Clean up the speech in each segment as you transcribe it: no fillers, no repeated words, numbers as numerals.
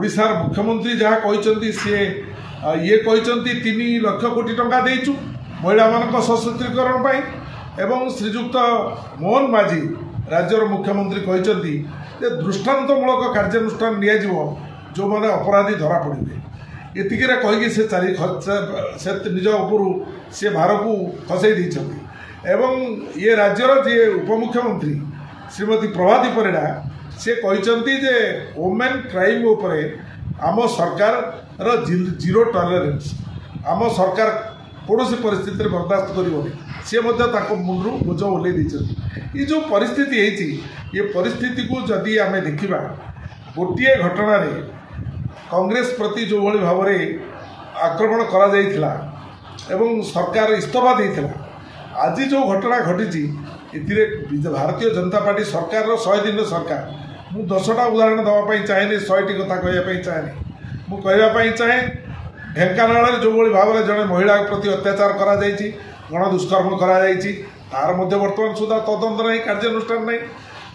ओडिशार मुख्यमंत्री जहाँ कहते सी ये कहते 3 लाख कोटी टंका देचु महिला मान सशक्तिकरण एवं श्रीजुक्त मोहन माझी राज्यर मुख्यमंत्री कहते दृष्टांतमूलक कार्यानुष्ठान नि जो मैंने अपराधी धरा पड़े एतिक कहीकि से निज उपरू सी भार को खसई एवं ये राज्यर जी उपमुख्यमंत्री श्रीमती प्रभाती परिड़ा से कहते जे वोमेन क्राइम उपरे आम सरकार जीरो टॉलरेंस आम सरकार कौन परिस्थिति बर्दाश्त कर सी मुंडू बोझ ओल्ले ये जो परिस्थिति है ये परिस्थिति को जदि आम देखा गोटे घटना कांग्रेस प्रति जो भाई भाव में आक्रमण करा सरकार इस्तीफा देता आज जो घटना घटी भारतीय जनता पार्टी सरकार 100 दिन सरकार मु 10टा उदाहरण देवाई चाहे 100टी कथा कहवाई चाहे मुझे चाहे ढेंकानाल जो भाव में जड़े महिला प्रति अत्याचार करा गण दुष्कर्म तार मध्य बर्तमान सुधा तदंत नहीं कार्यानुष्ठान नहीं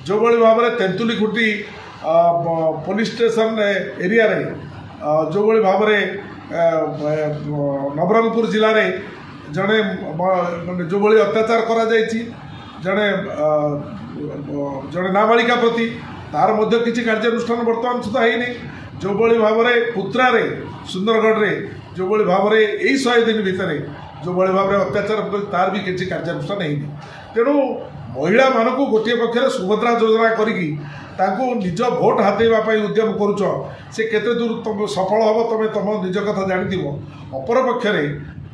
जो भाव में तेंतुली खुटी पुलिस स्टेशन एरिया रे जो भाव में नवरंगपुर जिले में जड़े जो अत्याचार करा जड़े जड़े नाबालिका प्रति तार मध्य किसी कार्यानुष्ठान बर्तमान सुधा है जो भाव में पुत्रा रे सुंदरगढ़ रे जो भाव में यही 100 दिन भितर जो भाव में अत्याचार तार भी किसी कार्यानुष्ठान है तेणु महिला मान को गोटे पक्षर सुभद्रा योजना करी निज भोट हाथेवाई उद्यम करुच से केते दूर तुम सफल हम तुम तुम निज कथा जानी अपर पक्षरे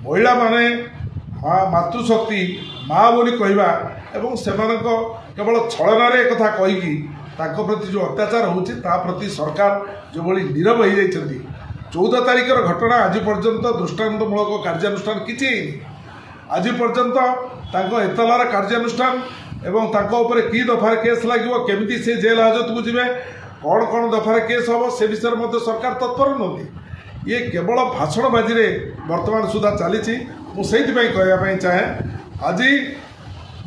महिला माने मातृशक्ति माँ बोली कहवा एवं से केवल छलन कथा कहीकि प्रति जो अत्याचार होती प्रति सरकार जो भाई नीरव हो जाती 14 तारिखर घटना आज पर्यंत दृष्टांतमूलक कार्यानुष्ठान किसी आज पर्यंत एतलार कार्यानुष्ठान एवं कि दफार केस लगे केमी से जेल हाजत को जी कौन कौन दफार केस हम से विषय में सरकार तत्पर नुहति ये केवल भाषणबाजी वर्तमान सुधा चली मुझे कहवाई चाहे आज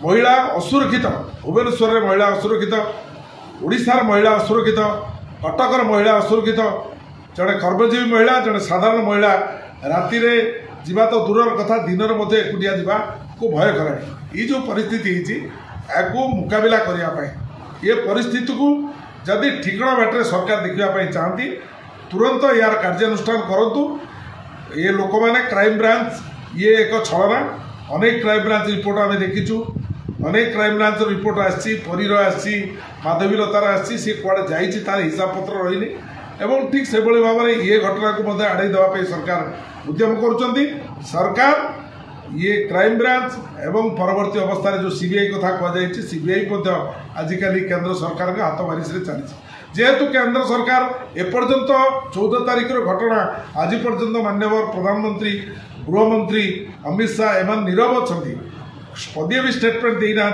महिला असुरक्षित भुवनेश्वर महिला असुरक्षित ओडिशार महिला असुरक्षित कटकर महिला असुरक्षित जड़े कर्मजीवी महिला जड़े साधारण महिला राति जीवा तो दूर कथा दिन में एकुटिया जा को भय कराए ये जो परिस्थिति को मुकाबला करने ये परिस्थिति को जदि ठिकना बाटे सरकार देखापी चाहती तुरंत यार कार्यानुष्ठान करूँ ये लोक मैंने क्राइम ब्रांच ये एक छलना अनेक क्राइम ब्रांच रिपोर्ट आम देखीचु अनेक क्राइम ब्रांच रिपोर्ट आसीर माधवीलतार आसी सी कड़े जाइए तार हिसाब पत्र रही एवं ठीक से भाव में ये घटना को आड़े देवाई सरकार उद्यम करुँच सरकार ये क्राइम ब्रांच एवं परवर्ती अवस्था जो सीबीआई कथा कहुई सीबीआई आजिकल केंद्र सरकार हाथ बारिश चली जेहेतु केंद्र सरकार एपर्यंत 14 तारिखर घटना आज पर्यंत माननीय प्रधानमंत्री गृहमंत्री अमित शाह एम नीरव अच्छा पदे भी स्टेटमेंट देना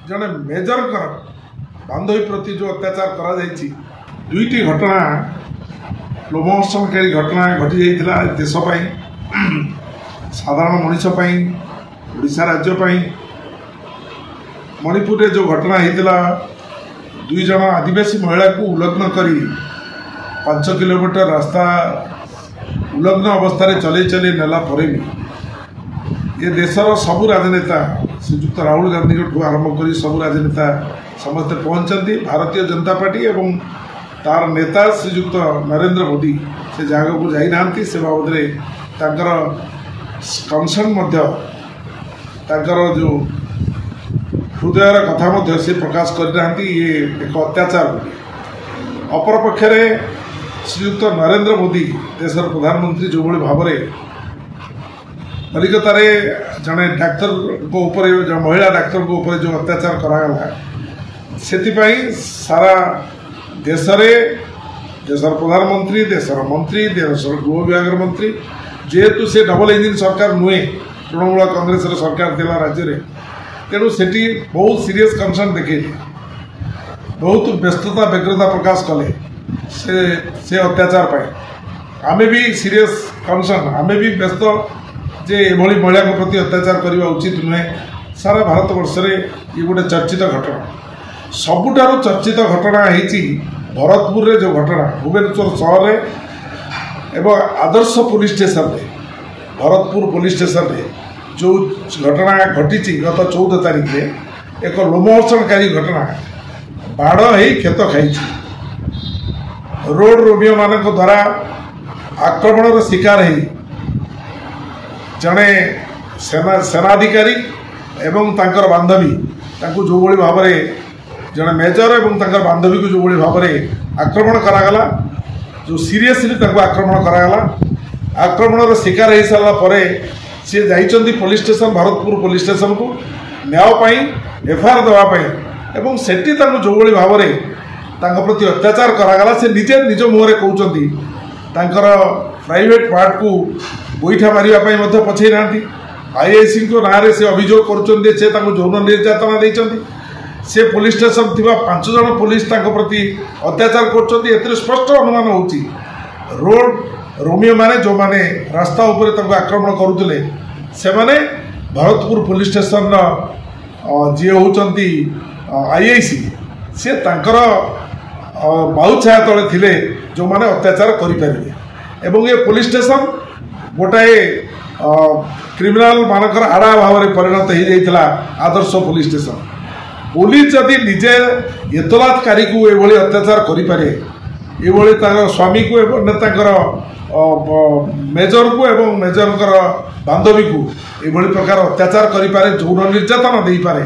जड़े मेजर बांधवी प्रति जो अत्याचार करा दुईटी घटना लोमहर्षणकारी घटना घटी जाता देशपाई साधारण मनीषपाई ओडिशा राज्यपाई मणिपुर जो घटना होता 2 जन आदिवासी महिला को उल्लग्न करी 5 किलोमीटर रास्ता उल्लग्न अवस्था चले चले नेला भी ये देशर सबू राजनेता श्रीजुक्त राहुल गांधी आरंभ कर सबू राजनेता समस्ते पहुँचती भारतीय जनता पार्टी एवं तार नेता श्रीजुक्त नरेंद्र मोदी से जगह को जाना से बाबद कंसर्न जो हृदयर कथा से प्रकाश करना ये एक अत्याचार अपर पक्षरे श्रीयुक्त नरेंद्र मोदी देशर प्रधानमंत्री जो भाव में कलिकतार जड़े डाक्तर को ऊपर जो महिला डाक्तर को ऊपर जो अत्याचार करागला से सारा देश देशर प्रधानमंत्री देशर मंत्री देशर गृह विभाग मंत्री जेहेतु से डबल इंजिन सरकार नुहे तृणमूल कांग्रेस सरकार थिला राज्य में तेणु से बहुत सीरियस कंसर्न देखे बहुत व्यस्तता व्यग्रता प्रकाश कले से अत्याचार पाए आमे भी सीरियस कंसर्न आमे भी व्यस्त जे एभली महिला प्रति अत्याचार करने उचित नुहे सारा भारत वर्ष ये गोटे चर्चित घटना सबुठार चर्चित घटना होती भरतपुर रे जो घटना भुवनेश्वर सहर रे एवं आदर्श पुलिस स्टेशन रे भरतपुर पुलिस स्टेशन रे जो घटना घटी गत 14 तारिख रे एक लोमहर्षणकारी घटना बाड़ ही क्षत खाई रोड रोमियो मान द्वारा आक्रमण शिकार हो जड़े सेनाधिकारी एवं तांकर बांधवी तांको जो भली भाव में जड़े मेजर एवं तांकर बांधवी को जो भली भाव में आक्रमण करागला जो सीरियसली तांको आक्रमण करागला आक्रमण शिकार हो सारा पर सी जाइछन्ती police station Bharatpur police station को न्याय पाई एफआईआर देवाई एवं सेठी तांको जो भली भाव में तांको प्रति अत्याचार करागला से निजे निज मुहरे कहउछन्ती तांकर प्राइवेट पार्ट को गोईठा मारे पछे ना आईआईसी को ना से अभियोग कर यौन निर्यातना देते से पुलिस स्टेशन थिबा 5 जन पुलिस प्रति अत्याचार कर स्पष्ट अनुमान होची रोड रोमियो माने जो माने रास्ता उपर आक्रमण करुले से माने भरतपुर पुलिस स्टेशन जी होती आईआईसी से तांकर बाहु छाया तले थिले जो माने अत्याचार करें एवं ये पुलिस स्टेशन गोटाए क्रिमिनाल मानकर आड़ा भाव में परिणत हो जाता आदर्श पुलिस स्टेशन पुलिस जदि निजे एतलातकारी को ये अत्याचार करें ये स्वामी को मेजर को एवं मेजर बांधवी को ये प्रकार अत्याचार करें यौन निर्यातना दे पारे।